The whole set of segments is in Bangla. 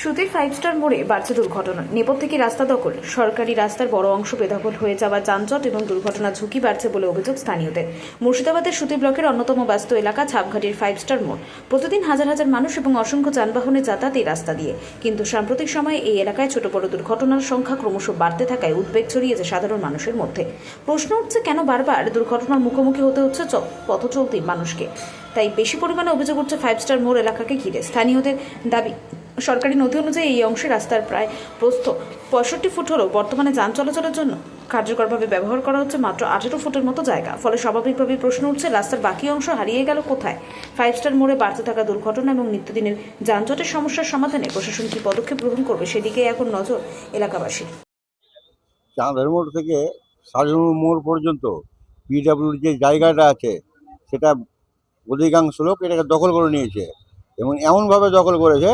সুতির 5 স্টার মোড়ে বাড়ছে দুর্ঘটনা। নেপথ্যে থেকে রাস্তা দখল, সরকারি রাস্তার বড় অংশ বেদখল হয়ে যাওয়া, যানজট এবং দুর্ঘটনার ঝুঁকি বাড়ছে বলে অভিযোগ স্থানীয়দের। মুর্শিদাবাদের সুতি ব্লকের অন্যতম ব্যস্ত এলাকা ছাপঘাটির 5 স্টার মোড়। প্রতিদিন হাজার হাজার মানুষ এবং অসংখ্য যানবাহনে যাতায়াত এই রাস্তা দিয়ে। কিন্তু সাম্প্রতিক সময়ে এই এলাকায় ছোট বড় দুর্ঘটনার সংখ্যা ক্রমশ বাড়তে থাকায় উদ্বেগ ছড়িয়েছে সাধারণ মানুষের মধ্যে। প্রশ্ন উঠছে, কেন বারবার দুর্ঘটনার মুখোমুখি হতে হচ্ছে পথ চলতি মানুষকে? তাই বেশি পরিমাণে অভিযোগ উঠছে 5 স্টার মোড় এলাকাকে ঘিরে। স্থানীয়দের দাবি, সরকারি নথি অনুযায়ী এই অংশে রাস্তার প্রায় প্রস্থ 65 ফুট হলেও বর্তমানে যান চলাচলের জন্য কার্যকরভাবে ব্যবহার করা হচ্ছে মাত্র 18 ফুটের মতো জায়গা। ফলে স্বাভাবিকভাবেই প্রশ্ন উঠছে, রাস্তার বাকি অংশ হারিয়ে গেল কোথায়? 5 স্টার মোড়ে বাড়তে থাকা দুর্ঘটনা এবং নিত্যদিনের যানজটের সমস্যার সমাধানে প্রশাসন কী পদক্ষেপ গ্রহণ করবে, সেদিকে এখন নজর এলাকাবাসীর। চাঁদের মোড় থেকে সাজু মোড় পর্যন্ত পিডব্লিউর যে জায়গাটা আছে সেটা অধিকাংশ লোক এটাকে দখল করে নিয়েছে এবং এমনভাবে দখল করেছে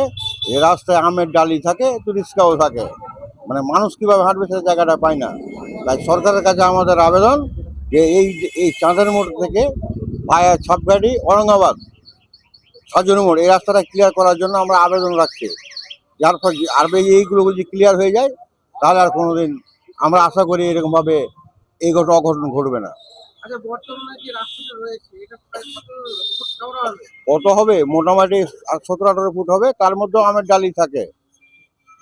যে রাস্তায় আমের ডালি থাকে, তো রিক্সাও থাকে, মানে মানুষ কীভাবে হাঁটবে সে জায়গাটা পায় না। তাই সরকারের কাছে আমাদের আবেদন যে এই চাঁদের মোড় থেকে ভায়া ছাপগাড়ি ঔরঙ্গাবাদ সাজু মোড় এই রাস্তাটা ক্লিয়ার করার জন্য আমরা আবেদন রাখছি। যার ফলে আর এইগুলো যদি ক্লিয়ার হয়ে যায় তাহলে আর কোনোদিন আমরা আশা করি এরকমভাবে এই অঘটন ঘটবে না। আচ্ছা, বর্তমানে যে রাস্তাটা রয়েছে এটা প্রায় কত ফুট চওড়া হবে? কত হবে? মোটামুটি 17-18 ফুট হবে। তার মধ্যেও আমের ডালি থাকে,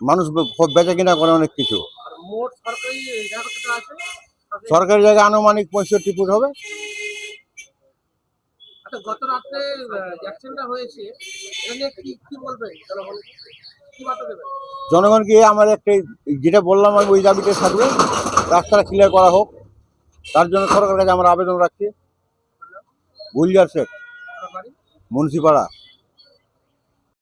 মানুষ বেচা কিনা করে অনেক কিছু। আর মোট সরকারি জায়গা কতটা আছে? সরকারি জায়গা আনুমানিক 65 ফুট হবে। আচ্ছা, গত রাত্রে অ্যাক্সিডেন্টটা হয়েছে, এটা নিয়ে কি বলবেন জনগণ, কি বার্তা দেবেন? জনগণকে আমার একটাই, যেটা বললাম আমি, ওই দাবিতে থাকবে, রাস্তাটা ক্লিয়ার করা হোক। তার জন্য সরকারের কাছে আমরা আবেদন রাখছি। গুলজার শেখ, আপনার বাড়ি? মুন্সিপাড়া।